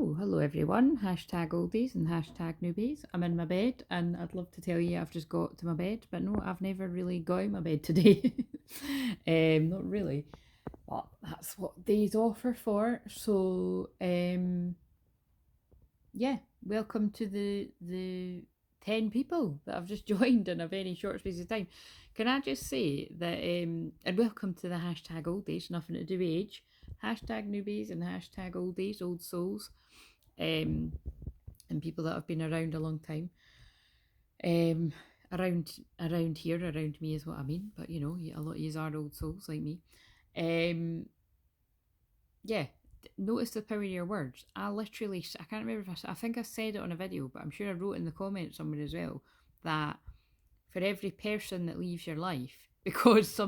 Hello everyone, hashtag oldies and hashtag newbies. I'm in my bed and I'd love to tell you I've just got to my bed, but no, I've never really got out my bed today. Not really, but that's what days off are for. So, yeah, welcome to the 10 people that I've just joined in a very short space of time. Can I just say that, and welcome to the hashtag oldies, nothing to do with age, hashtag newbies and hashtag oldies, old souls, and people that have been around a long time. Around here, around me is what I mean, but you know, a lot of you are old souls like me. Yeah, notice the power of your words. I can't remember if I think I said it on a video, but I'm sure I wrote in the comments somewhere as well that for every person that leaves your life, because I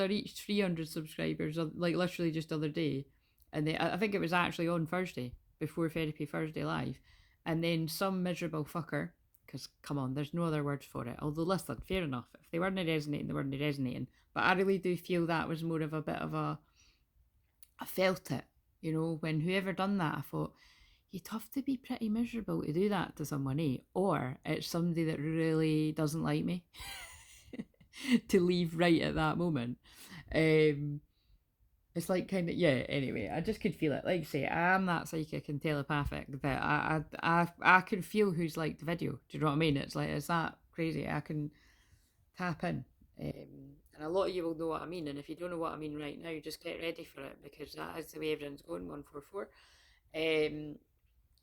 reached 300 subscribers, like literally just the other day, and I think it was actually on Thursday, before Therapy Thursday Live, and then some miserable fucker, because come on, there's no other words for it, although listen, fair enough, if they weren't resonating, they weren't resonating, but I really do feel that was more of a bit of I felt it, you know, when whoever done that, I thought, you'd have to be pretty miserable to do that to someone, eh? Or it's somebody that really doesn't like me to leave right at that moment. It's like kind of, yeah, anyway, I just could feel it. Like I say, I am that psychic and telepathic that I can feel who's liked the video. Do you know what I mean? It's like, it's that crazy. I can tap in. And a lot of you will know what I mean. And if you don't know what I mean right now, just get ready for it, because that is the way everyone's going, 144.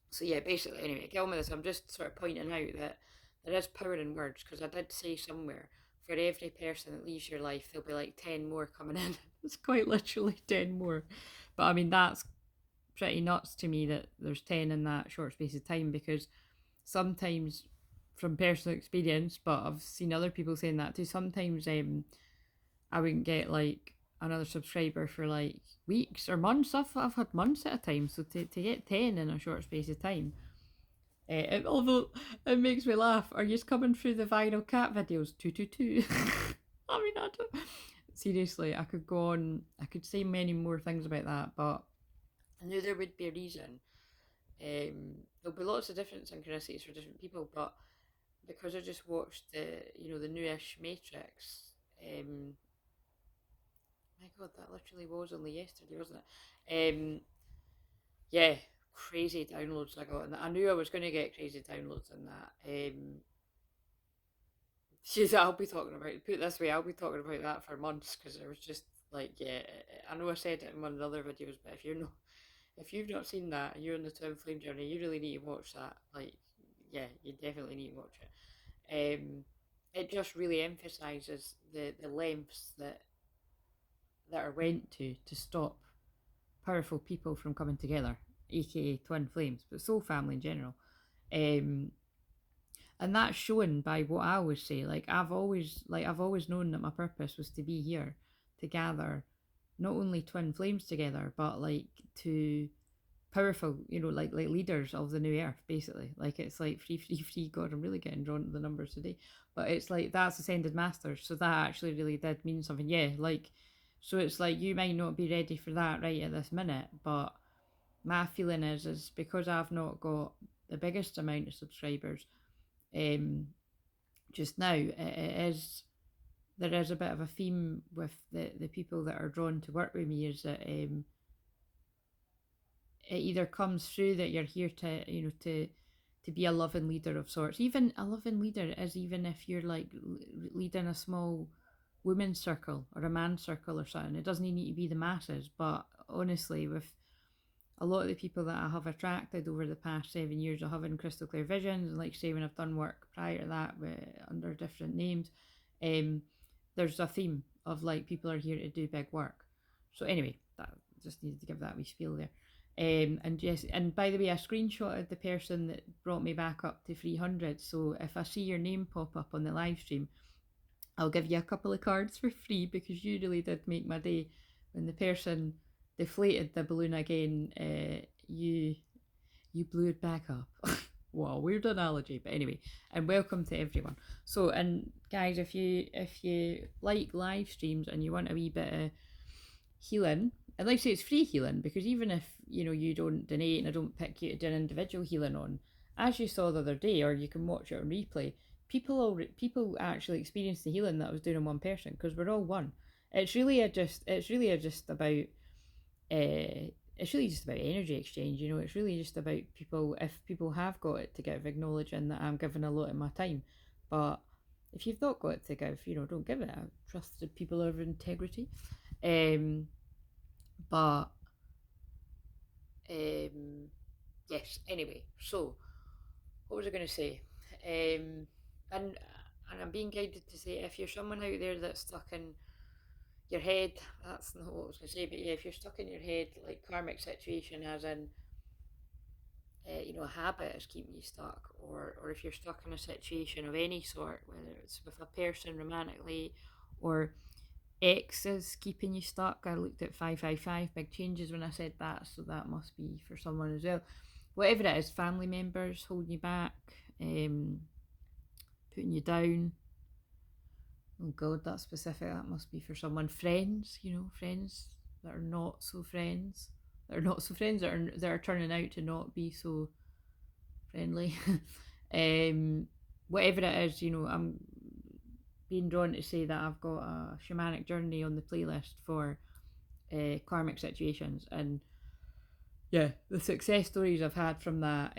So yeah, basically, anyway, get on with this. I'm just sort of pointing out that there is power in words, because I did say somewhere, for every person that leaves your life, there'll be like 10 more coming in. It's quite literally 10 more. But I mean, that's pretty nuts to me that there's 10 in that short space of time, because sometimes, from personal experience, but I've seen other people saying that too, sometimes I wouldn't get like another subscriber for like weeks or months. I've had months at a time, so to get 10 in a short space of time, although it makes me laugh, are you coming through the viral cat videos 222? I mean, I don't, seriously, I could go on, I could say many more things about that, but I knew there would be a reason. There'll be lots of different synchronicities for different people, but because I just watched the newish Matrix, my god, that literally was only yesterday, wasn't it? Yeah, crazy downloads I got, and I knew I was going to get crazy downloads in that. I'll be talking about, put it this way, I'll be talking about that for months, because it was just like, yeah, I know I said it in one of the other videos, but if you've not seen that and you're on the Twinflame journey, you really need to watch that. Like, yeah, you definitely need to watch it. It just really emphasises the lengths that are went to stop powerful people from coming together, aka twin flames, but soul family in general. And that's shown by what I always say. I've always known that my purpose was to be here to gather not only twin flames together, but like to powerful, like leaders of the new earth, basically. Like, it's like free. God, I'm really getting drawn to the numbers today, but it's like that's ascended masters, so that actually really did mean something. Yeah, like, so it's like you might not be ready for that right at this minute, but my feeling is because I've not got the biggest amount of subscribers, just now, there is a bit of a theme with the people that are drawn to work with me, is that it either comes through that you're here to be a loving leader of sorts. Even a loving leader is, even if you're like leading a small women's circle or a man's circle or something. It doesn't need to be the masses, but honestly, with a lot of the people that I have attracted over the past 7 years of having crystal clear visions, and like say when I've done work prior to that under different names, there's a theme of like people are here to do big work. So anyway, that just needed to give that wee spiel there. And by the way, I screenshotted the person that brought me back up to 300. So if I see your name pop up on the live stream, I'll give you a couple of cards for free, because you really did make my day when the person deflated the balloon again. You blew it back up. Wow, weird analogy, but anyway, and welcome to everyone. So, and guys, if you like live streams and you want a wee bit of healing, and like I say, it's free healing, because even if you don't donate and I don't pick you to do an individual healing on, as you saw the other day, or you can watch it on replay, people actually experience the healing that I was doing in one person, because we're all one. It's really just about it's really just about energy exchange. It's really just about people, if people have got it to give, acknowledging that I'm giving a lot of my time. But if you've not got it to give, don't give it. I trust the people of integrity. But yes, anyway, so what was I going to say? And I'm being guided to say, if you're someone out there that's stuck in your head, that's not what I was going to say, but yeah, if you're stuck in your head, like karmic situation, as in, a habit is keeping you stuck, or if you're stuck in a situation of any sort, whether it's with a person romantically, or X is keeping you stuck. I looked at 555 big changes when I said that, so that must be for someone as well. Whatever it is, family members holding you back, putting you down. Oh God, that's specific. That must be for someone. Friends, friends that are not so friends. That are not so friends. That are turning out to not be so friendly. Whatever it is, I'm being drawn to say that I've got a shamanic journey on the playlist for karmic situations, and yeah, the success stories I've had from that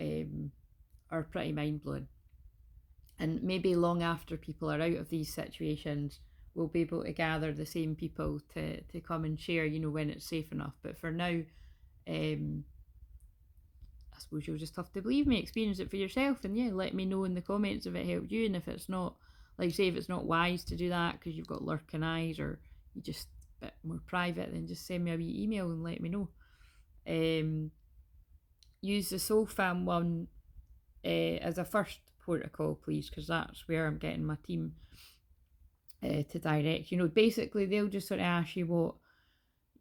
are pretty mind blowing. And maybe long after people are out of these situations, we'll be able to gather the same people to come and share, when it's safe enough. But for now, I suppose you'll just have to believe me, experience it for yourself, and yeah, let me know in the comments if it helped you. And if it's not, like say, if it's not wise to do that because you've got lurking eyes, or you just a bit more private, then just send me a wee email and let me know. Use the Soul Fam one as a first protocol, please, because that's where I'm getting my team to direct. Basically they'll just sort of ask you what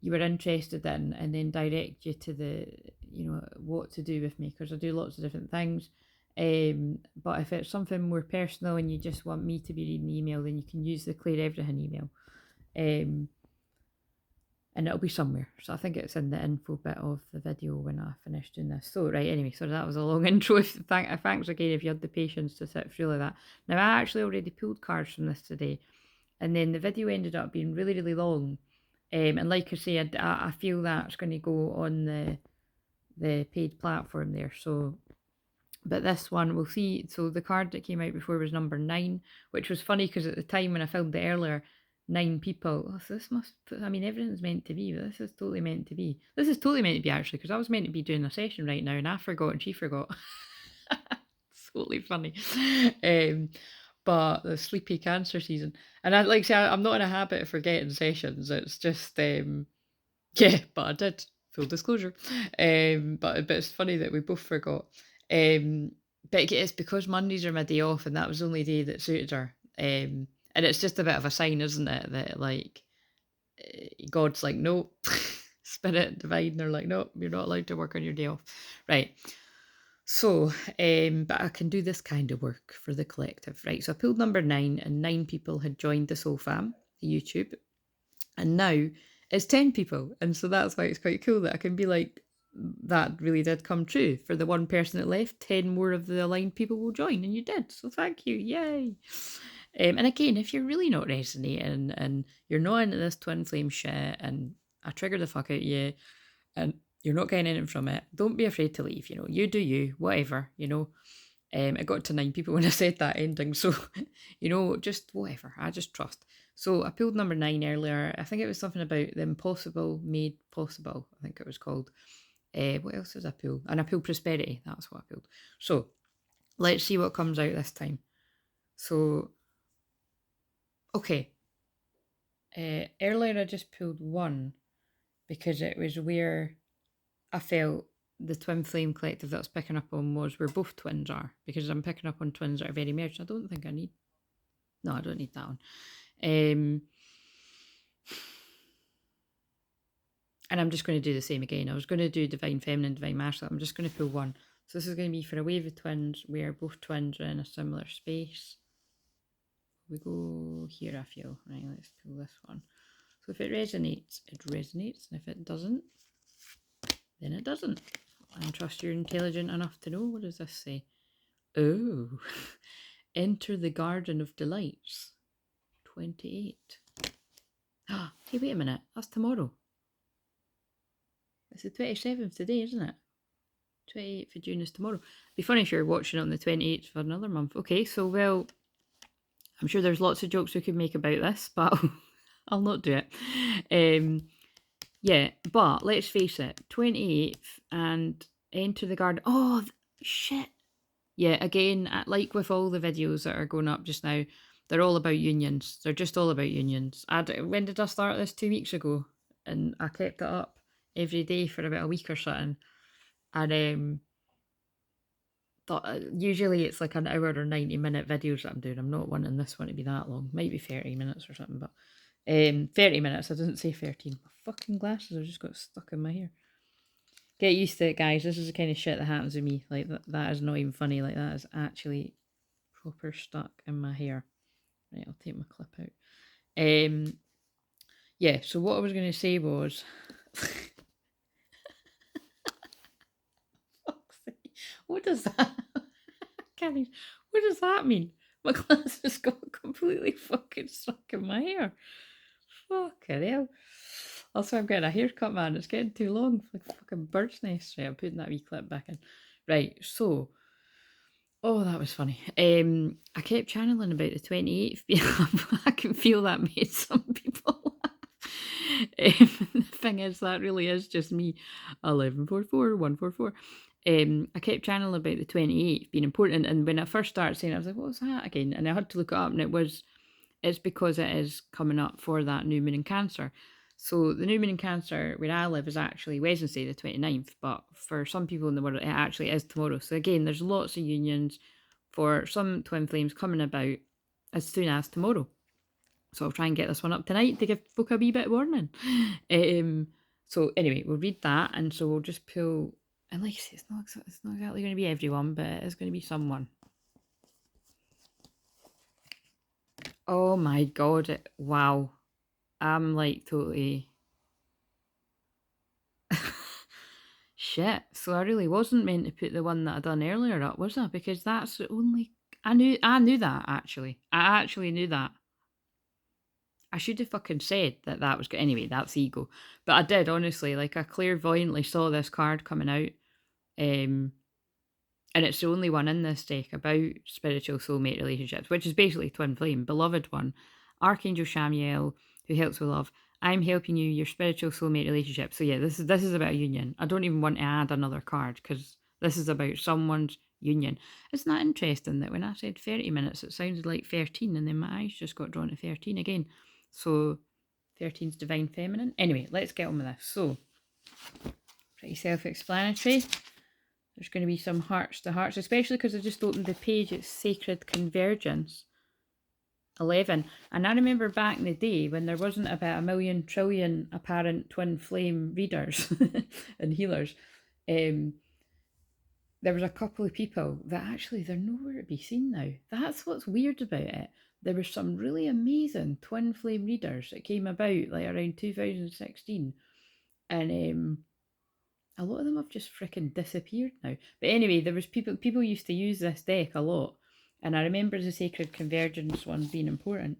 you were interested in, and then direct you to the what to do with me, because I do lots of different things. But if it's something more personal and you just want me to be reading the email, then you can use the clair-everything email, and it'll be somewhere. So I think it's in the info bit of the video when I finish doing this. So right, anyway, so that was a long intro. Thanks again if you had the patience to sit through like that. Now I actually already pulled cards from this today, and then the video ended up being really, really long. And like I say, I feel that's going to go on the paid platform there. So, but this one we'll see. So the card that came out before was number 9, which was funny because at the time when I filmed it earlier, 9 people. Oh, so this must. I mean, everything's meant to be, but this is totally meant to be. This is totally meant to be, actually, because I was meant to be doing a session right now, and I forgot, and she forgot. It's totally funny. But the sleepy cancer season, and I like say I'm not in a habit of forgetting sessions. It's just yeah, but I did, full disclosure. But it's funny that we both forgot. But it's because Mondays are my day off, and that was the only day that suited her. And it's just a bit of a sign, isn't it, that like God's like, no, spirit divine, they're like, no, you're not allowed to work on your day off, right? So, but I can do this kind of work for the collective, right? So I pulled number 9, and 9 people had joined the Soul Fam, the YouTube, and now it's 10 people, and so that's why it's quite cool that I can be like, that really did come true. For the one person that left, 10 more of the aligned people will join, and you did, so thank you, yay. And again, if you're really not resonating and you're not into this twin flame shit, and I trigger the fuck out of you, and you're not getting anything from it, don't be afraid to leave. You do you, whatever. It got to 9 people when I said that ending, so just whatever. I just trust. So I pulled number 9 earlier. I think it was something about the impossible made possible, I think it was called. What else did I pull? And I pulled prosperity. That's what I pulled. So let's see what comes out this time. So okay. Earlier I just pulled 1 because it was where I felt the twin flame collective that I was picking up on was where both twins are, because I'm picking up on twins that are very merged. I don't think I need. No, I don't need that one. And I'm just going to do the same again. I was going to do divine feminine, divine masculine. I'm just going to pull 1. So this is going to be for a wave of twins where both twins are in a similar space. We go here, I feel. Right, let's pull this one. So if it resonates, it resonates. And if it doesn't, then it doesn't. I trust you're intelligent enough to know. What does this say? Oh, enter the garden of delights. 28. Hey, wait a minute. That's tomorrow. It's the 27th today, isn't it? 28th of June is tomorrow. It'd be funny if you're watching it on the 28th for another month. Okay, so, well, I'm sure there's lots of jokes we could make about this, but I'll not do it. Yeah, but let's face it, 28th and enter the garden. Oh, shit. Yeah, again, like with all the videos that are going up just now, they're all about unions. They're just all about unions. When did I start this? 2 weeks ago. And I kept it up every day for about a week or something. And thought usually it's like an hour or 90-minute videos that I'm doing. I'm not wanting this one to be that long. Might be 30 minutes or something, but 30 minutes. I didn't say 13. My fucking glasses have just got stuck in my hair. Get used to it, guys. This is the kind of shit that happens to me. Like, that is not even funny. Like, that is actually proper stuck in my hair. Right, I'll take my clip out. Yeah, so what I was going to say was... What does that... What does that mean? My glasses got completely fucking stuck in my hair. Fucking hell. Also, I'm getting a haircut, man. It's getting too long. It's like a fucking bird's nest. Right, I'm putting that wee clip back in. Right, so... Oh, that was funny. I kept channeling about the 28th. I can feel that made some people laugh. The thing is, that really is just me. 1144, 144. I kept channeling about the 28th being important, and when I first started saying it, I was like, what was that again? And I had to look it up, and it's because it is coming up for that new moon in Cancer. So the new moon in Cancer where I live is actually Wednesday the 29th, but for some people in the world it actually is tomorrow. So again, there's lots of unions for some twin flames coming about as soon as tomorrow. So I'll try and get this one up tonight to give folk a wee bit of warning. So anyway, we'll read that, and so we'll just pull, and like I say, it's not exactly going to be everyone, but it is going to be someone. Oh my god, wow. I'm like totally... Shit, so I really wasn't meant to put the one that I done earlier up, was I? Because that's the only... I knew that, actually. I actually knew that. I should have fucking said that was good. Anyway, that's ego. But I did, honestly. Like, I clairvoyantly saw this card coming out. And it's the only one in this deck about spiritual soulmate relationships, which is basically twin flame, beloved one. Archangel Shamiel, who helps with love. I'm helping you, your spiritual soulmate relationship. So yeah, this is about a union. I don't even want to add another card because this is about someone's union. Isn't that interesting that when I said 30 minutes, it sounded like 13, and then my eyes just got drawn to 13 again. So 13's divine feminine. Anyway, let's get on with this. So, pretty self-explanatory. There's going to be some hearts to hearts, especially because I just opened the page. It's Sacred Convergence 11. And I remember back in the day when there wasn't about 1 million trillion apparent twin flame readers and healers. There was a couple of people that actually they're nowhere to be seen now. That's what's weird about it. There were some really amazing twin flame readers that came about like around 2016. And a lot of them have just freaking disappeared now. But anyway, there was people used to use this deck a lot. And I remember the Sacred Convergence one being important.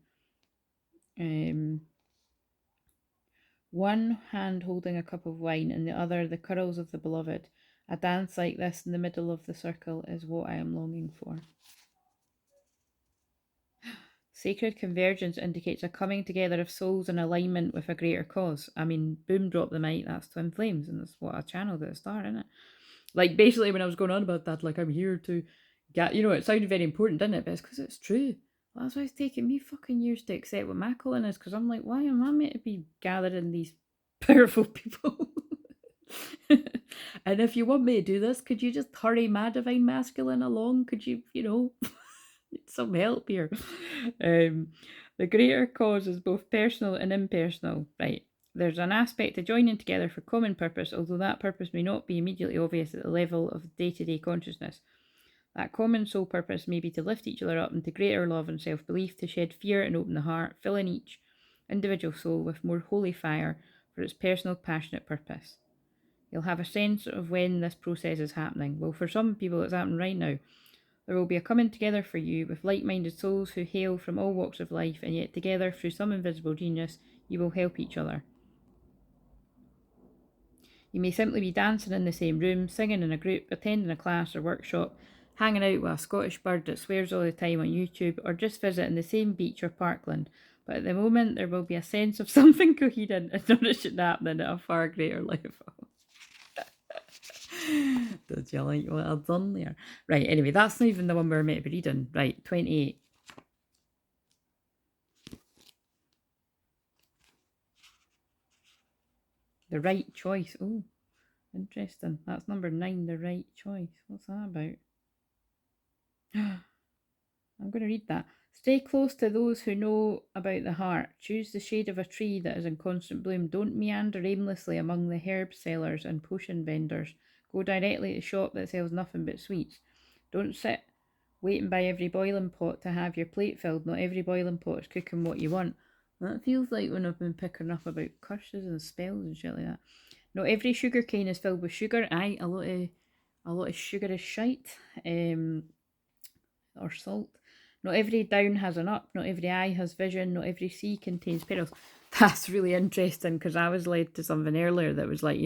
One hand holding a cup of wine and the other the curls of the beloved. A dance like this in the middle of the circle is what I am longing for. Sacred Convergence indicates a coming together of souls in alignment with a greater cause. I mean, boom, drop the mic, that's Twin Flames, and that's what I channeled at the start, isn't it? Like, basically, when I was going on about that, like, I'm here to get, it sounded very important, didn't it? But it's because it's true. Well, that's why it's taken me fucking years to accept what my calling is, because I'm like, why am I meant to be gathering these powerful people? And if you want me to do this, could you just hurry my divine masculine along? Could you, need some help here? The greater cause is both personal and impersonal, right? There's an aspect to joining together for common purpose, although that purpose may not be immediately obvious at the level of day-to-day consciousness. That common soul purpose may be to lift each other up into greater love and self-belief, to shed fear and open the heart, filling each individual soul with more holy fire for its personal passionate purpose. You'll have a sense of when this process is happening. Well, for some people, it's happening right now. There will be a coming together for you with like-minded souls who hail from all walks of life, and yet together, through some invisible genius, you will help each other. You may simply be dancing in the same room, singing in a group, attending a class or workshop, hanging out with a Scottish bird that swears all the time on YouTube, or just visiting the same beach or parkland. But at the moment, there will be a sense of something coherent and nourishing happening at a far greater level. Did you like what I've done there? Right, anyway, that's not even the one we're meant to be reading. Right, 28. The right choice. Oh, interesting. That's number 9, the right choice. What's that about? I'm going to read that. Stay close to those who know about the heart. Choose the shade of a tree that is in constant bloom. Don't meander aimlessly among the herb sellers and potion vendors. Go directly to the shop that sells nothing but sweets. Don't sit waiting by every boiling pot to have your plate filled. Not every boiling pot is cooking what you want. That feels like when I've been picking up about curses and spells and shit like that. Not every sugar cane is filled with sugar. Aye, a lot of sugar is shite. Or salt. Not every down has an up. Not every eye has vision. Not every sea contains perils. That's really interesting because I was led to something earlier that was like,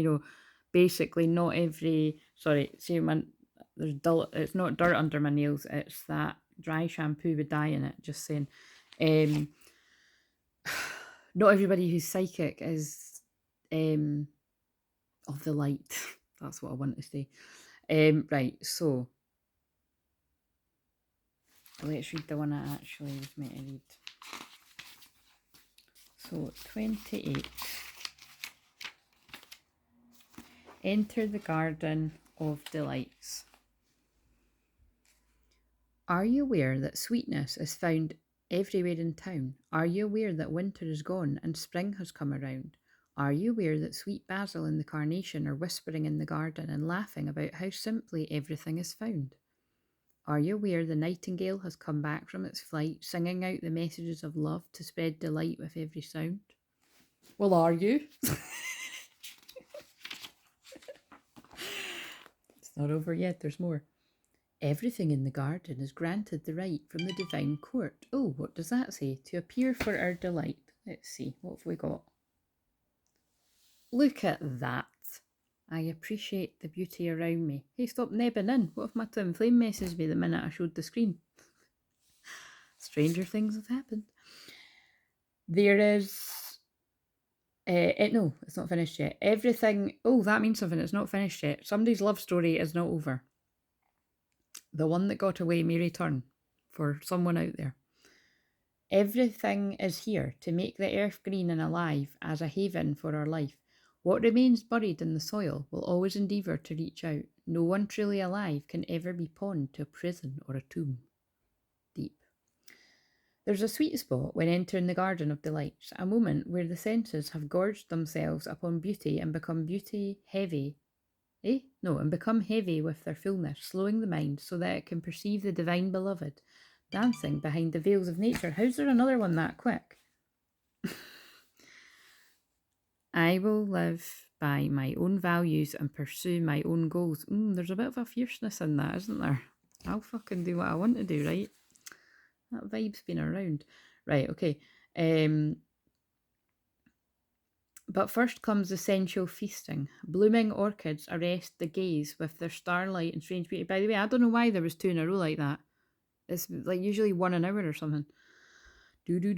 basically not every. Sorry, see, there's dull. It's not dirt under my nails. It's that dry shampoo with dye in it. Just saying. Not everybody who's psychic is of the light. That's what I want to say. Right, so let's read the one I actually was meant to read. So, 28. Enter the garden of delights. Are you aware that sweetness is found everywhere in town? Are you aware that winter is gone and spring has come around? Are you aware that sweet basil and the carnation are whispering in the garden and laughing about how simply everything is found? Are you aware the nightingale has come back from its flight, singing out the messages of love to spread delight with every sound? Well, are you? It's not over yet, there's more. Everything in the garden is granted the right from the divine court. Oh, what does that say? To appear for our delight. Let's see, what have we got? Look at that. I appreciate the beauty around me. Hey, stop nebbing in. What if my Twinflame messaged me the minute I showed the screen? Stranger things have happened. There is... no, it's not finished yet. Everything... Oh, that means something. It's not finished yet. Somebody's love story is not over. The one that got away may return for someone out there. Everything is here to make the earth green and alive as a haven for our life. What remains buried in the soil will always endeavour to reach out. No one truly alive can ever be pawned to a prison or a tomb. Deep. There's a sweet spot when entering the garden of delights, a moment where the senses have gorged themselves upon beauty and become heavy with their fullness, slowing the mind so that it can perceive the divine beloved, dancing behind the veils of nature. How's there another one that quick? I will live by my own values and pursue my own goals. There's a bit of a fierceness in that, isn't there? I'll fucking do what I want to do, right? That vibe's been around. Right, okay. But first comes essential feasting. Blooming orchids arrest the gaze with their starlight and strange beauty. By the way, I don't know why there was 2 in a row like that. It's like usually 1 an hour or something. Do. 2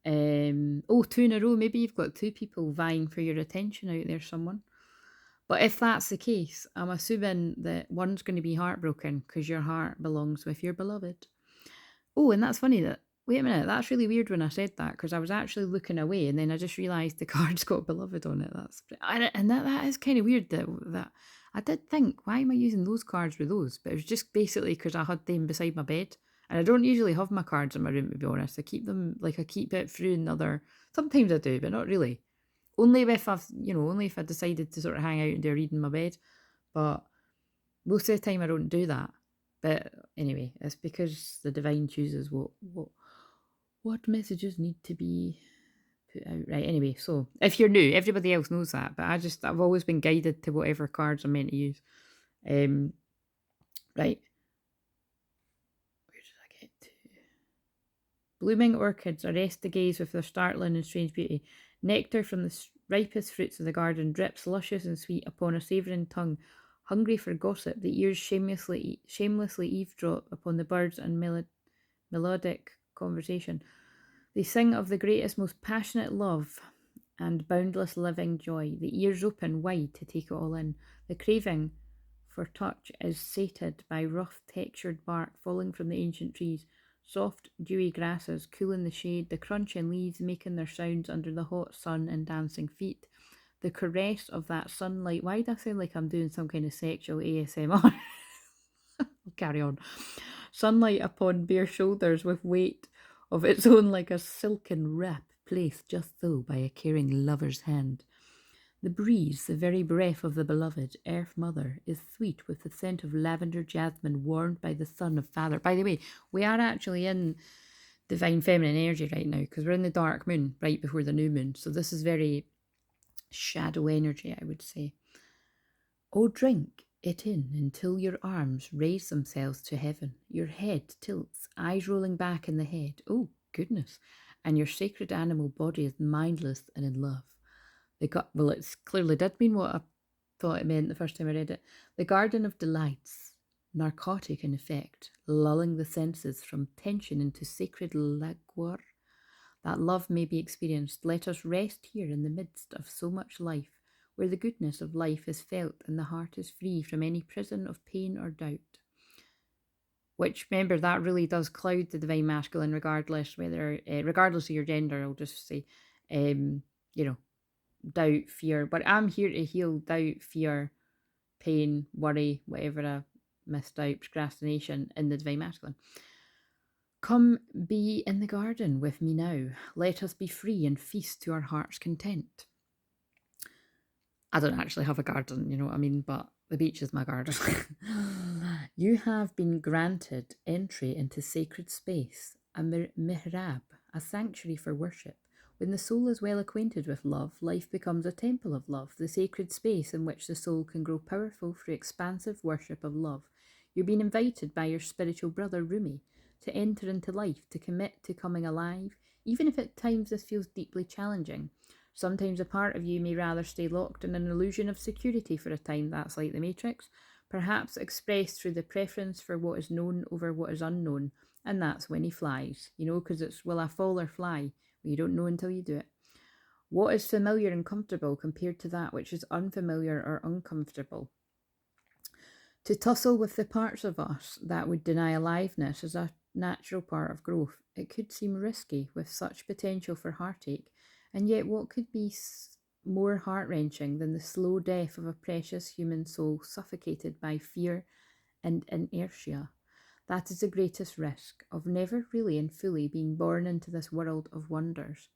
in a row. Maybe you've got 2 people vying for your attention out there, someone. But if that's the case, I'm assuming that one's going to be heartbroken because your heart belongs with your beloved. Oh, and that's funny that... Wait a minute, that's really weird when I said that because I was actually looking away and then I just realised the card's got beloved on it. That is kind of weird that I did think, why am I using those cards with those? But it was just basically because I had them beside my bed. And I don't usually have my cards in my room, to be honest. I keep them, I keep it through another... Sometimes I do, but not really. Only if I decided to sort of hang out and do a read in my bed. But most of the time I don't do that. But anyway, it's because the divine chooses what What messages need to be put out? Right, anyway, so if you're new, everybody else knows that, but I've always been guided to whatever cards I'm meant to use. Right. Where did I get to? Blooming orchids arrest the gaze with their startling and strange beauty. Nectar from the ripest fruits of the garden drips luscious and sweet upon a savouring tongue. Hungry for gossip, the ears shamelessly eavesdrop upon the birds and melodic conversation. They sing of the greatest, most passionate love and boundless living joy. The ears open wide to take it all in. The craving for touch is sated by rough textured bark falling from the ancient trees. Soft, dewy grasses cool in the shade, the crunching leaves making their sounds under the hot sun and dancing feet. The caress of that sunlight. Why do I sound like I'm doing some kind of sexual ASMR? Carry on. Sunlight upon bare shoulders with weight of its own like a silken wrap placed just so by a caring lover's hand. The breeze, the very breath of the beloved Earth Mother, is sweet with the scent of lavender jasmine warmed by the sun of Father. By the way, we are actually in divine feminine energy right now because we're in the dark moon right before the new moon. So this is very shadow energy, I would say. Oh, drink it in until your arms raise themselves to heaven. Your head tilts, eyes rolling back in the head. Oh, goodness. And your sacred animal body is mindless and in love. Well, it clearly did mean what I thought it meant the first time I read it. The garden of delights, narcotic in effect, lulling the senses from tension into sacred languor. That love may be experienced. Let us rest here in the midst of so much life, where the goodness of life is felt and the heart is free from any prison of pain or doubt. Which, remember, that really does cloud the divine masculine, regardless of your gender. I'll just say, doubt, fear. But I'm here to heal doubt, fear, pain, worry, whatever I missed out, procrastination in the divine masculine. Come be in the garden with me now. Let us be free and feast to our heart's content. I don't actually have a garden, you know what I mean, but the beach is my garden. You have been granted entry into sacred space, a mihrab, a sanctuary for worship. When the soul is well acquainted with love, life becomes a temple of love, the sacred space in which the soul can grow powerful through expansive worship of love. You're being invited by your spiritual brother, Rumi, to enter into life, to commit to coming alive, even if at times this feels deeply challenging. Sometimes a part of you may rather stay locked in an illusion of security for a time, that's like the Matrix, perhaps expressed through the preference for what is known over what is unknown, and that's when he flies, because it's will I fall or fly? Well, you don't know until you do it. What is familiar and comfortable compared to that which is unfamiliar or uncomfortable? To tussle with the parts of us that would deny aliveness is a natural part of growth. It could seem risky with such potential for heartache, and yet what could be more heart-wrenching than the slow death of a precious human soul suffocated by fear and inertia? That is the greatest risk of never really and fully being born into this world of wonders.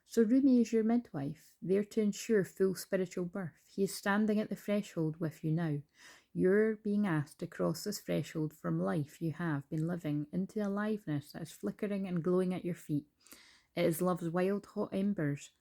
So Rumi is your midwife, there to ensure full spiritual birth. He is standing at the threshold with you now. You're being asked to cross this threshold from life you have been living into aliveness that is flickering and glowing at your feet. It is love's wild hot embers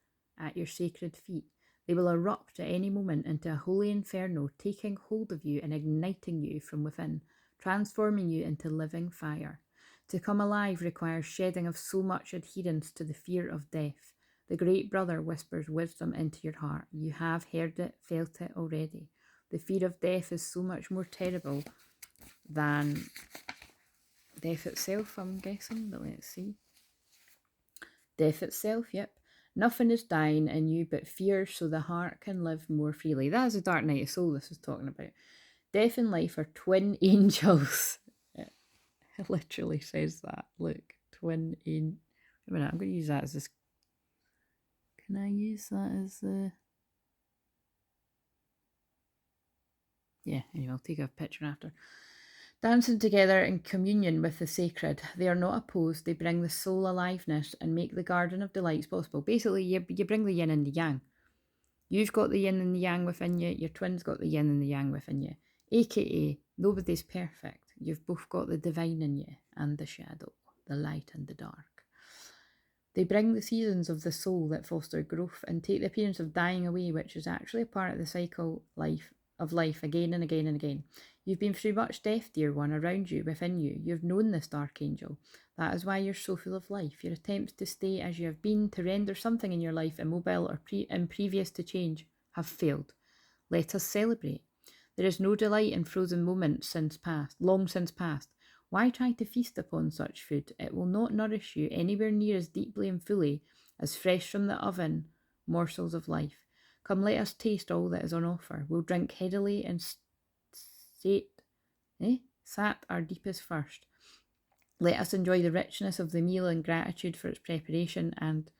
at your sacred feet. They will erupt at any moment into a holy inferno, taking hold of you and igniting you from within, transforming you into living fire. To come alive requires shedding of so much adherence to the fear of death. The great brother whispers wisdom into your heart. You have heard it, felt it already. The fear of death is so much more terrible than death itself, I'm guessing, but let's see. Death itself, yep. Nothing is dying in you but fear, so the heart can live more freely. That is a dark night of soul this is talking about. Death and life are twin angels. It literally says that. Look, twin angel. Wait a minute, I'm going to use that as this. Can I use that as the... Yeah, anyway, I'll take a picture after. Dancing together in communion with the sacred. They are not opposed. They bring the soul aliveness and make the garden of delights possible. Basically, you bring the yin and the yang. You've got the yin and the yang within you. Your twin's got the yin and the yang within you. AKA, nobody's perfect. You've both got the divine in you and the shadow, the light and the dark. They bring the seasons of the soul that foster growth and take the appearance of dying away, which is actually a part of the cycle of life again and again and again. You've been through much death, dear one, around you, within you. You've known this dark angel. That is why you're so full of life. Your attempts to stay as you have been, to render something in your life immobile or imprevious to change, have failed. Let us celebrate. There is no delight in frozen moments long since past. Why try to feast upon such food? It will not nourish you anywhere near as deeply and fully as fresh from the oven morsels of life. Come, let us taste all that is on offer. We'll drink headily and sat our deepest thirst. Let us enjoy the richness of the meal and gratitude for its preparation and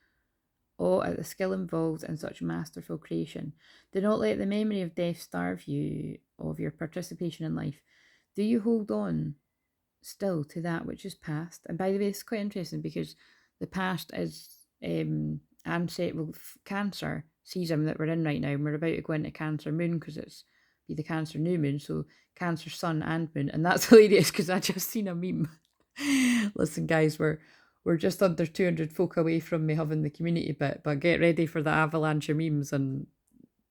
awe at the skill involved in such masterful creation. Do not let the memory of death starve you of your participation in life. Do you hold on still to that which is past? And by the way, it's quite interesting because the past is Cancer season that we're in right now, and we're about to go into Cancer moon because it's be the Cancer new moon, so Cancer sun and moon. And that's hilarious because I just seen a meme. Listen, guys, we're just under 200 folk away from me having the community bit, but get ready for the avalanche of memes and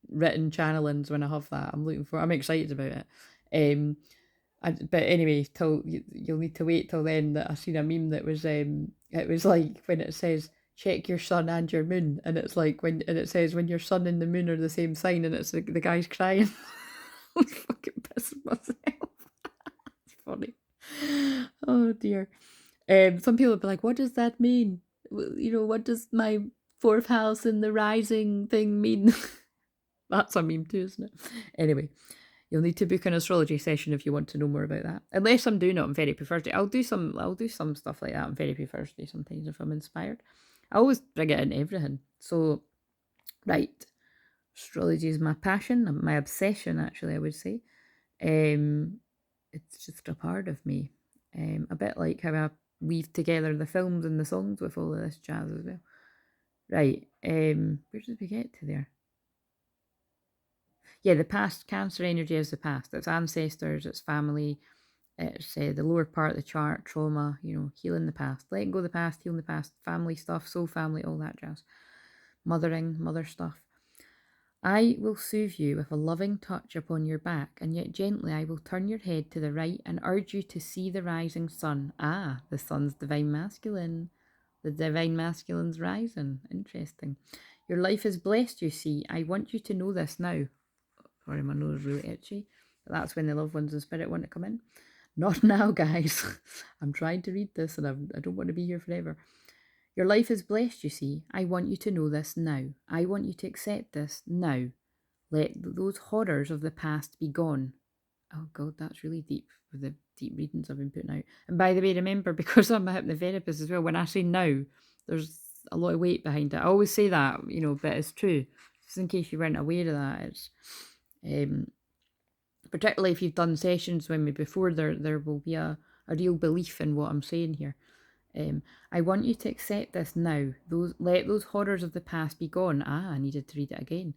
written channelings when I have that. I'm excited about it. But anyway, you'll need to wait till then that I seen a meme that was it was like when it says check your sun and your moon, and it's like and it says when your sun and the moon are the same sign, and it's the guy's crying. I'm fucking pissing myself. It's funny. Oh dear. Some people would be like, what does that mean? What does my fourth house in the rising thing mean? That's a meme too, isn't it? Anyway, you'll need to book an astrology session if you want to know more about that. Unless I'm doing it on Therapy Thursday. I'll do some stuff like that on Therapy Thursday sometimes if I'm inspired. I always bring it in everything. So, right. Astrology is my passion, my obsession, actually, I would say. It's just a part of me. A bit like how I weave together the films and the songs with all of this jazz as well. Right. Where did we get to there? Yeah, the past. Cancer energy is the past. It's ancestors, it's family, it's the lower part of the chart, trauma, healing the past. Letting go of the past, healing the past, family stuff, soul family, all that jazz. Mother stuff. I will soothe you with a loving touch upon your back, and yet gently I will turn your head to the right and urge you to see the rising sun. Ah, the sun's divine masculine. The divine masculine's rising. Interesting. Your life is blessed, you see. I want you to know this now. Sorry, my nose is really itchy. But that's when the loved ones in spirit want to come in. Not now, guys. I'm trying to read this and I don't want to be here forever. Your life is blessed, you see. I want you to know this now. I want you to accept this now. Let those horrors of the past be gone. Oh God, that's really deep with the deep readings I've been putting out. And by the way, remember, because I'm a hypnotherapist as well, when I say now, there's a lot of weight behind it. I always say that, but it's true. Just in case you weren't aware of that, it's particularly if you've done sessions with me before, there will be a real belief in what I'm saying here. I want you to accept this now. Let those horrors of the past be gone. I needed to read it again.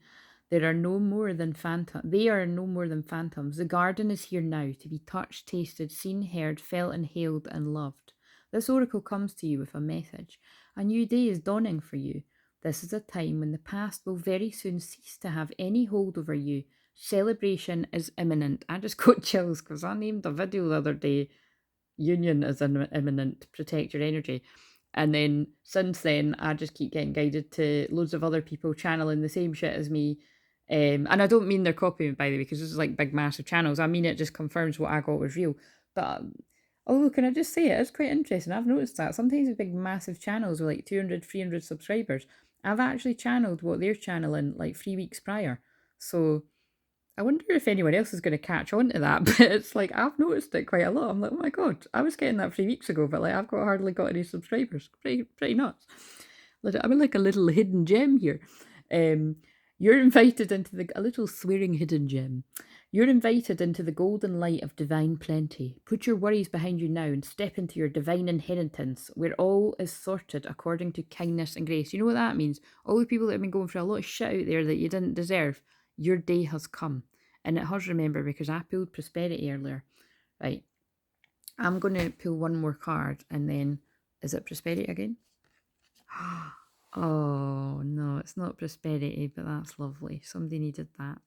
They are no more than phantoms. The garden is here now, to be touched, tasted, seen, heard, felt, inhaled, and loved. This oracle comes to you with a message. A new day is dawning for you. This is a time when the past will very soon cease to have any hold over you. Celebration is imminent. I just got chills because I named a video the other day, Union is imminent, protect your energy. And then since then, I just keep getting guided to loads of other people channeling the same shit as me. And I don't mean they're copying, by the way, because this is like big, massive channels. I mean, it just confirms what I got was real. But, can I just say it is quite interesting. I've noticed that sometimes with big, massive channels with like 200, 300 subscribers, I've actually channeled what they're channeling like 3 weeks prior. So I wonder if anyone else is going to catch on to that, but it's like, I've noticed it quite a lot. I'm like, oh my God, I was getting that 3 weeks ago, but like, I've hardly got any subscribers. Pretty nuts. I'm in like a little hidden gem here. You're invited into a little swearing hidden gem. You're invited into the golden light of divine plenty. Put your worries behind you now and step into your divine inheritance, where all is sorted according to kindness and grace. You know what that means? All the people that have been going for a lot of shit out there that you didn't deserve, your day has come. And it has, remember, because I pulled prosperity earlier. Right. I'm going to pull one more card and then, is it prosperity again? Oh, no, it's not prosperity, but that's lovely. Somebody needed that.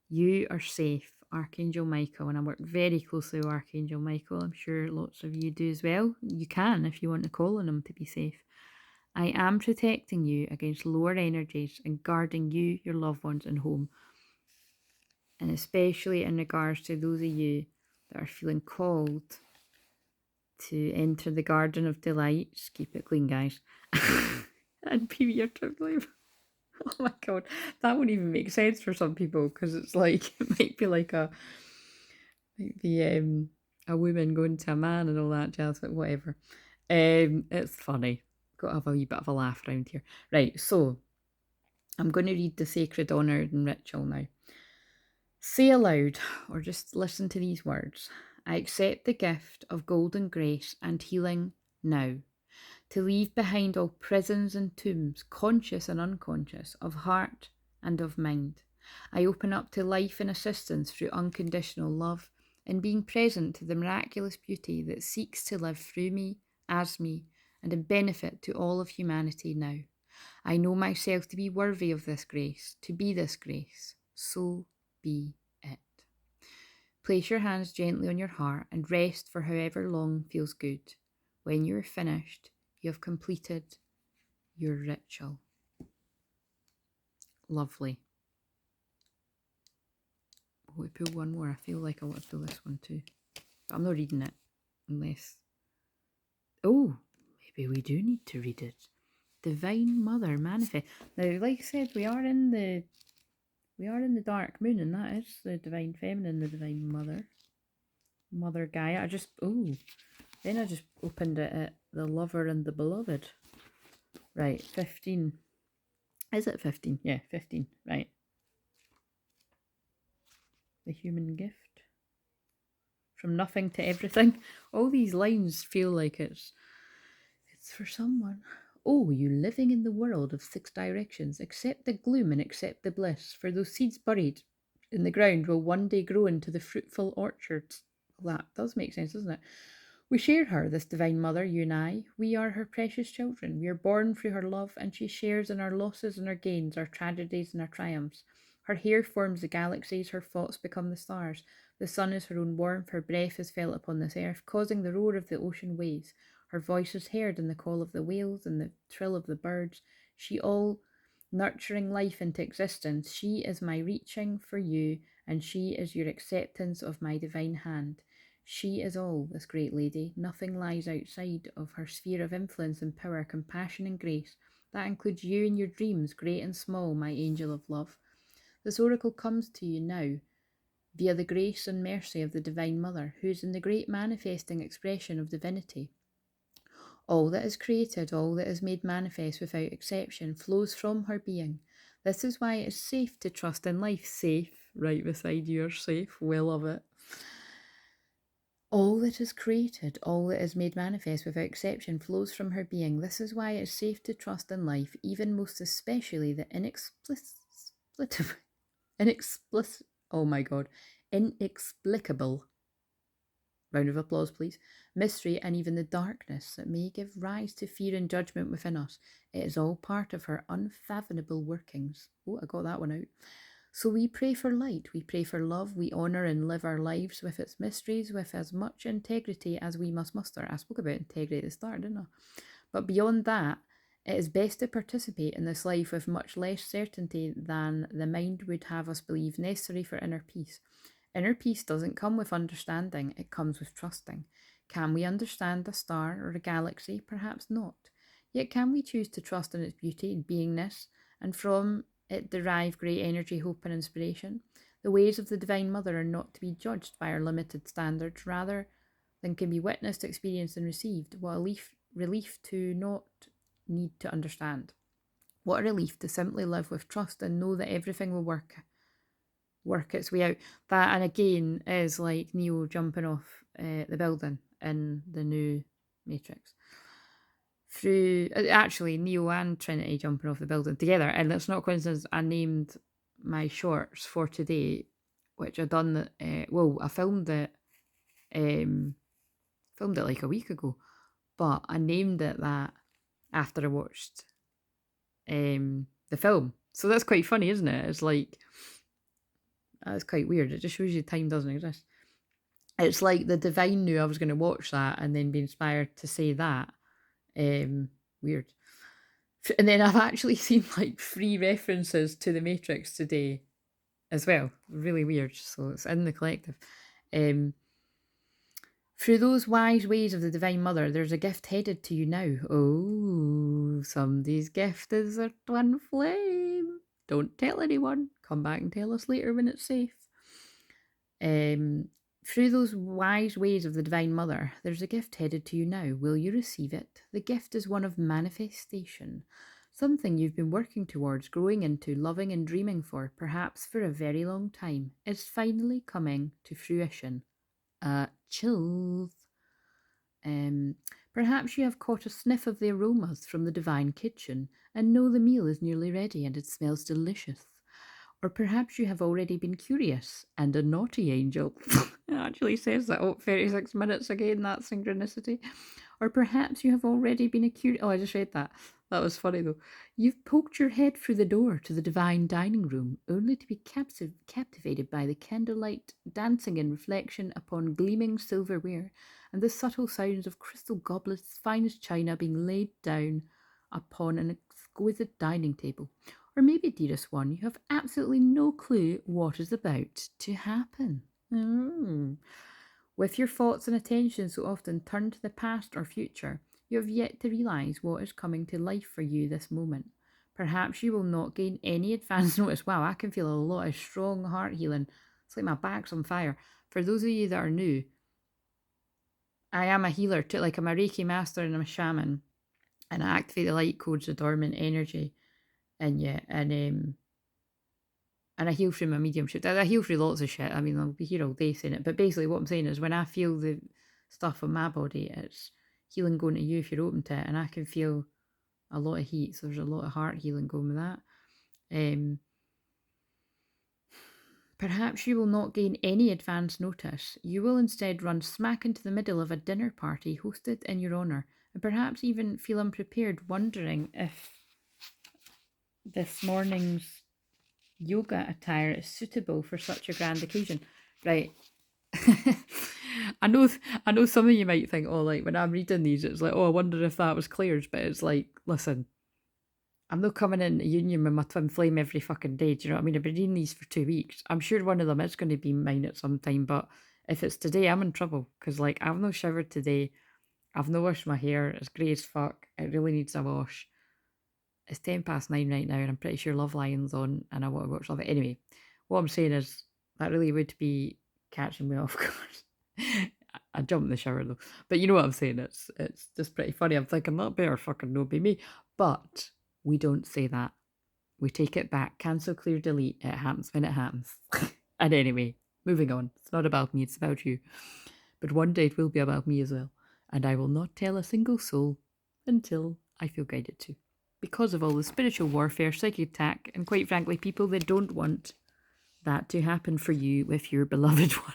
You are safe, Archangel Michael, and I work very closely with Archangel Michael. I'm sure lots of you do as well. You can if you want to call on him to be safe. I am protecting you against lower energies and guarding you, your loved ones, and home. And especially in regards to those of you that are feeling called to enter the garden of delights. Keep it clean, guys. And be your Twinflame. Oh my god, that wouldn't even make sense for some people because it's like it might be like a woman going to a man and all that jazz, but whatever. It's funny. Got to have a wee bit of a laugh around here. Right, so I'm going to read the sacred honour and ritual now. Say aloud, or just listen to these words. I accept the gift of golden grace and healing now, to leave behind all prisons and tombs, conscious and unconscious, of heart and of mind. I open up to life and assistance through unconditional love, and being present to the miraculous beauty that seeks to live through me, as me, and in benefit to all of humanity now. I know myself to be worthy of this grace, to be this grace. So be it. Place your hands gently on your heart and rest for however long feels good. When you are finished, you have completed your ritual. Lovely. I want to pull one more. I feel like I want to pull this one too. But I'm not reading it unless... Oh, maybe we do need to read it. Divine Mother Manifest. Now, like I said, we are in the dark moon, and that is the Divine Feminine, the Divine Mother. Mother Gaia. Then I just opened it at the Lover and the Beloved. Right, 15. Is it 15? Yeah, 15. Right. The human gift. From nothing to everything. All these lines feel like it's for someone. Oh, you living in the world of 6 directions, accept the gloom and accept the bliss, for those seeds buried in the ground will one day grow into the fruitful orchards. Well, that does make sense, doesn't it? We share her, this Divine Mother, you and I. We are her precious children. We are born through her love, and she shares in our losses and our gains, our tragedies and our triumphs. Her hair forms the galaxies, her thoughts become the stars. The sun is her own warmth, her breath is felt upon this earth, causing the roar of the ocean waves. Her voice is heard in the call of the whales and the trill of the birds. She all nurturing life into existence. She is my reaching for you, and she is your acceptance of my divine hand. She is all, this great lady. Nothing lies outside of her sphere of influence and power, compassion and grace. That includes you and your dreams, great and small, my angel of love. This oracle comes to you now, via the grace and mercy of the Divine Mother, who is in the great manifesting expression of divinity. All that is created, all that is made manifest without exception, flows from her being. This is why it is safe to trust in life. Safe, right beside you, are safe. We love it. All that is created, all that is made manifest without exception, flows from her being. This is why it is safe to trust in life, even most especially the inexplicable, round of applause please, mystery and even the darkness that may give rise to fear and judgment within us. It is all part of her unfathomable workings. Oh, I got that one out. So we pray for light, we pray for love, we honour and live our lives with its mysteries with as much integrity as we must muster. I spoke about integrity at the start, didn't I? But beyond that, it is best to participate in this life with much less certainty than the mind would have us believe necessary for inner peace. Inner peace doesn't come with understanding, it comes with trusting. Can we understand a star or a galaxy? Perhaps not. Yet can we choose to trust in its beauty and beingness, and from it derive great energy, hope and inspiration? The ways of the Divine Mother are not to be judged by our limited standards, rather than can be witnessed, experienced and received. What a relief to not need to understand. What a relief to simply live with trust and know that everything will work its way out. That, and again, is like Neo jumping off the building in the new Matrix. Through actually Neo and Trinity jumping off the building together, and it's not coincidence I named my shorts for today, which I done. I filmed it like a week ago, but I named it that after I watched the film. So that's quite funny, isn't it? It's like, that's quite weird. It just shows you time doesn't exist. It's like the divine knew I was going to watch that and then be inspired to say that. Weird. And then I've actually seen like 3 references to the Matrix today as well. Really weird. So it's in the collective. Um, Through those wise ways of the Divine Mother, there's a gift headed to you now. Oh, somebody's gift is a twin flame. Don't tell anyone. Come back and tell us later when it's safe. Through those wise ways of the Divine Mother, there's a gift headed to you now. Will you receive it? The gift is one of manifestation, something you've been working towards, growing into, loving and dreaming for, perhaps for a very long time. It's finally coming to fruition. Chills. Perhaps you have caught a sniff of the aromas from the divine kitchen and know the meal is nearly ready and it smells delicious. Or perhaps you have already been curious and a naughty angel. It actually says that, 36 minutes again, that synchronicity. Or perhaps you have already been a curious... Oh, I just read that. That was funny though. You've poked your head through the door to the divine dining room, only to be captivated by the candlelight dancing in reflection upon gleaming silverware, and the subtle sounds of crystal goblets, finest china being laid down upon an exquisite dining table. Or maybe, dearest one, you have absolutely no clue what is about to happen. With your thoughts and attention so often turned to the past or future, you have yet to realise what is coming to life for you this moment. Perhaps you will not gain any advance notice. Wow, I can feel a lot of strong heart healing. It's like my back's on fire. For those of you that are new, I am a healer too. Like I'm a Reiki master and I'm a shaman. And I activate the light codes, the dormant energy. And yeah, and I heal through my mediumship. I heal through lots of shit. I mean, I'll be here all day saying it. But basically what I'm saying is when I feel the stuff on my body, it's healing going to you if you're open to it. And I can feel a lot of heat. So there's a lot of heart healing going with that. Perhaps you will not gain any advance notice. You will instead run smack into the middle of a dinner party hosted in your honour. And perhaps even feel unprepared, wondering if this morning's yoga attire is suitable for such a grand occasion. Right. I know some of you might think, oh, like when I'm reading these, it's like, oh, I wonder if that was Claire's, but it's like, listen, I'm not coming into union with my twin flame every fucking day. Do you know what I mean? I've been reading these for 2 weeks. I'm sure one of them is going to be mine at some time, but if it's today, I'm in trouble because, like, I've no showered today. I've no washed my hair. It's grey as fuck. It really needs a wash. It's 9:10 right now, and I'm pretty sure Love Lion's on, and I want to watch Love It. Anyway, what I'm saying is that really would be catching me off guard. I jumped in the shower though, but you know what I'm saying. It's just pretty funny. I'm thinking that better fucking no be me, but we don't say that. We take it back. Cancel, clear, delete. It happens when it happens. And anyway, moving on. It's not about me. It's about you. But one day it will be about me as well, and I will not tell a single soul until I feel guided to. Because of all the spiritual warfare, psychic attack, and quite frankly, people that don't want that to happen for you with your beloved one.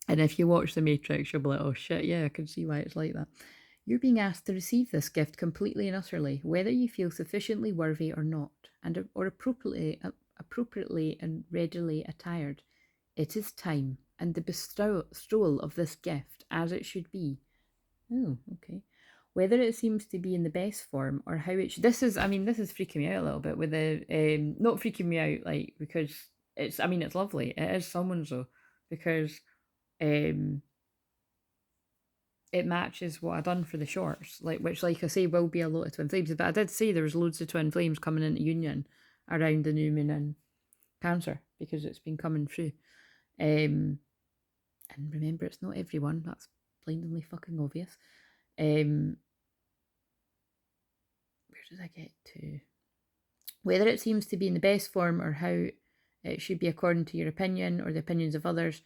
And if you watch The Matrix, you'll be like, oh shit, yeah, I can see why it's like that. You're being asked to receive this gift completely and utterly, whether you feel sufficiently worthy or not, or appropriately and readily attired. It is time, and the bestowal of this gift, as it should be. Oh, okay. Whether it seems to be in the best form or how it should. This is freaking me out a little bit with the, not freaking me out, like, because it's lovely. It is someone's though, because it matches what I done for the shorts, which I say will be a lot of twin flames. But I did say there was loads of twin flames coming into union around the new moon in Cancer because it's been coming through. And remember, it's not everyone. That's blindingly fucking obvious. Where did I get to? Whether it seems to be in the best form or how it should be according to your opinion or the opinions of others,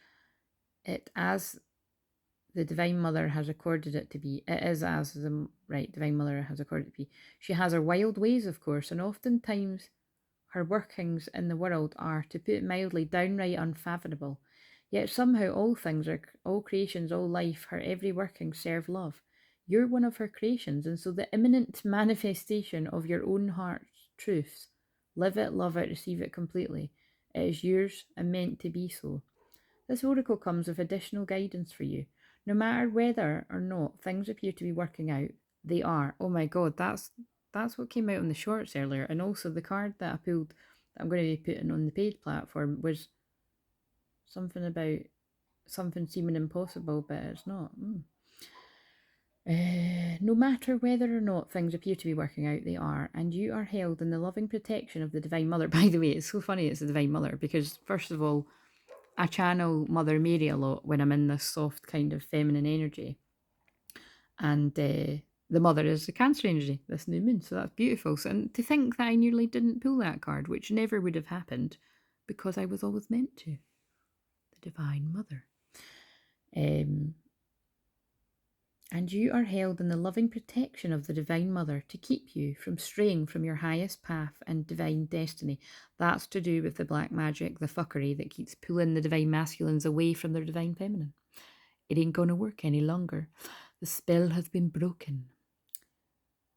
it as the Divine Mother has accorded it to be. It is as the Divine Mother has accorded it to be. She has her wild ways, of course, and oftentimes her workings in the world are, to put it mildly, downright unfathomable. Yet somehow all things, all creations, all life, her every working serve love. You're one of her creations, and so the imminent manifestation of your own heart's truths. Live it, love it, receive it completely. It is yours and meant to be so. This oracle comes with additional guidance for you. No matter whether or not things appear to be working out, they are. Oh my god, that's what came out on the shorts earlier. And also the card that I pulled that I'm going to be putting on the paid platform was something about something seeming impossible, but it's not. No matter whether or not things appear to be working out, they are, and you are held in the loving protection of the Divine Mother. By the way, it's so funny it's the Divine Mother because, first of all, I channel Mother Mary a lot when I'm in this soft kind of feminine energy. And the mother is the Cancer energy, this new moon. So that's beautiful. So, and to think that I nearly didn't pull that card, which never would have happened because I was always meant to. The Divine Mother. And you are held in the loving protection of the Divine Mother to keep you from straying from your highest path and divine destiny. That's to do with the black magic, the fuckery that keeps pulling the divine masculines away from their divine feminine. It ain't gonna work any longer. The spell has been broken.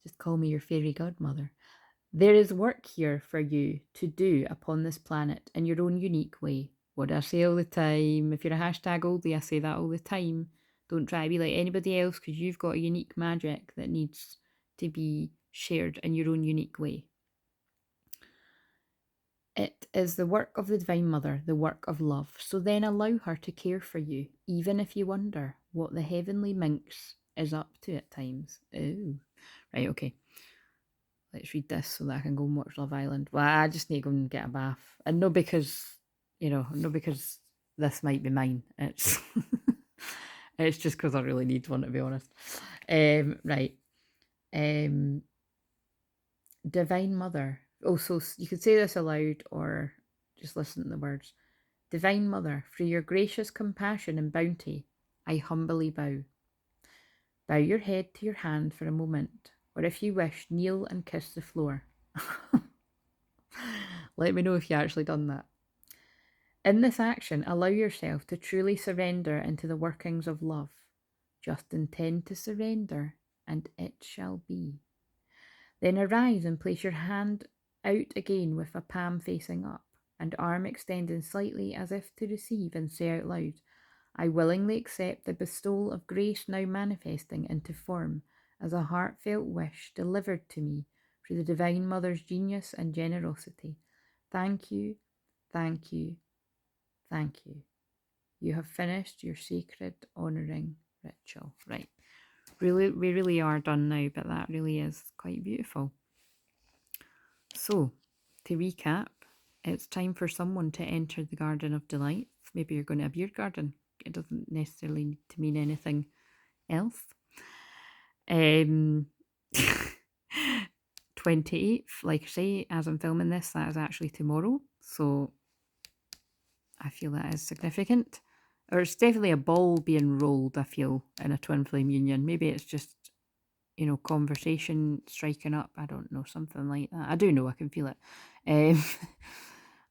Just call me your fairy godmother. There is work here for you to do upon this planet in your own unique way. What I say all the time, if you're a hashtag oldie, I say that all the time. Don't try to be like anybody else because you've got a unique magic that needs to be shared in your own unique way. It is the work of the Divine Mother, the work of love. So then allow her to care for you, even if you wonder what the heavenly minx is up to at times. Oh, right, okay. Let's read this so that I can go and watch Love Island. Well, I just need to go and get a bath. And not because, not because this might be mine. It's it's just because I really need one, to be honest. Right. Divine Mother. Also, you could say this aloud or just listen to the words. Divine Mother, for your gracious compassion and bounty, I humbly bow. Bow your head to your hand for a moment, or if you wish, kneel and kiss the floor. Let me know if you actually done that. In this action, allow yourself to truly surrender into the workings of love. Just intend to surrender, and it shall be. Then arise and place your hand out again with a palm facing up, and arm extending slightly as if to receive, and say out loud, I willingly accept the bestowal of grace now manifesting into form as a heartfelt wish delivered to me through the Divine Mother's genius and generosity. Thank you, thank you, thank you. You have finished your sacred honouring ritual. Right. We really are done now, but that really is quite beautiful. So, to recap, it's time for someone to enter the Garden of Delights. Maybe you're going to a beer garden. It doesn't necessarily need to mean anything else. 28th, like I say, as I'm filming this, that is actually tomorrow. So I feel that is significant. Or it's definitely a ball being rolled, I feel, in a twin flame union. Maybe it's just, conversation striking up. I don't know, something like that. I do know, I can feel it.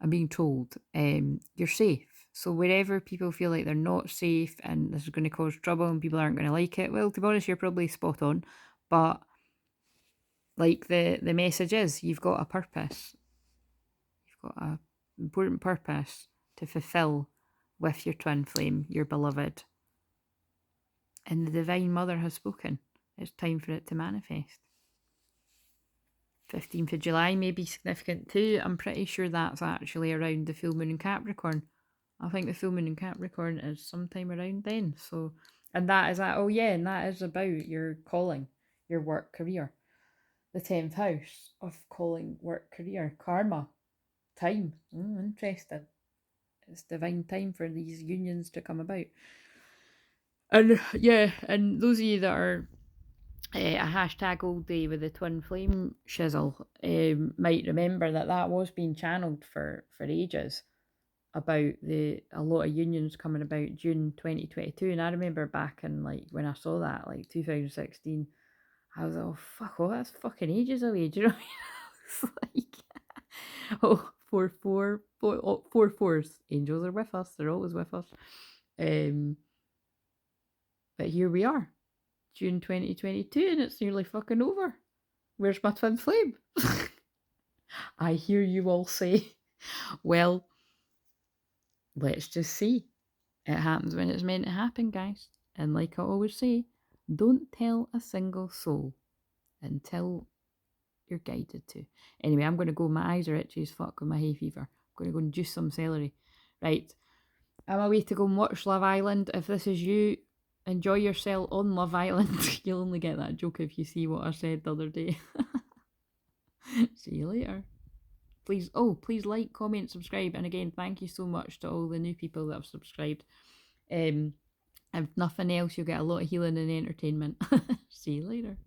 I'm being told you're safe. So wherever people feel like they're not safe and this is going to cause trouble and people aren't going to like it, well, to be honest, you're probably spot on. But like the message is, you've got a purpose. You've got an important purpose to fulfill with your twin flame, your beloved. And the Divine Mother has spoken. It's time for it to manifest. 15th of July may be significant too. I'm pretty sure that's actually around the full moon in Capricorn. I think the full moon in Capricorn is sometime around then. So, and that is that. Oh yeah, and that is about your calling, your work career. The 10th house of calling, work, career, karma, time. Interesting. It's divine time for these unions to come about. And yeah, and those of you that are a hashtag all day with the twin flame shizzle might remember that was being channeled for ages about a lot of unions coming about June 2022. And I remember back in when I saw that 2016, I was like, oh fuck, that's fucking ages away. Do you know what I mean? It's like four fours. Angels are with us. They're always with us. But here we are. June 2022 and it's nearly fucking over. Where's my twin flame? I hear you all say. Well, let's just see. It happens when it's meant to happen, guys. And like I always say, don't tell a single soul until you're guided to. Anyway, I'm going to go. My eyes are itchy as fuck with my hay fever. I'm going to go and juice some celery. Right. I'm away to go and watch Love Island. If this is you, enjoy yourself on Love Island. You'll only get that joke if you see what I said the other day. See you later. Please like, comment, subscribe. And again, thank you so much to all the new people that have subscribed. If nothing else, you'll get a lot of healing and entertainment. See you later.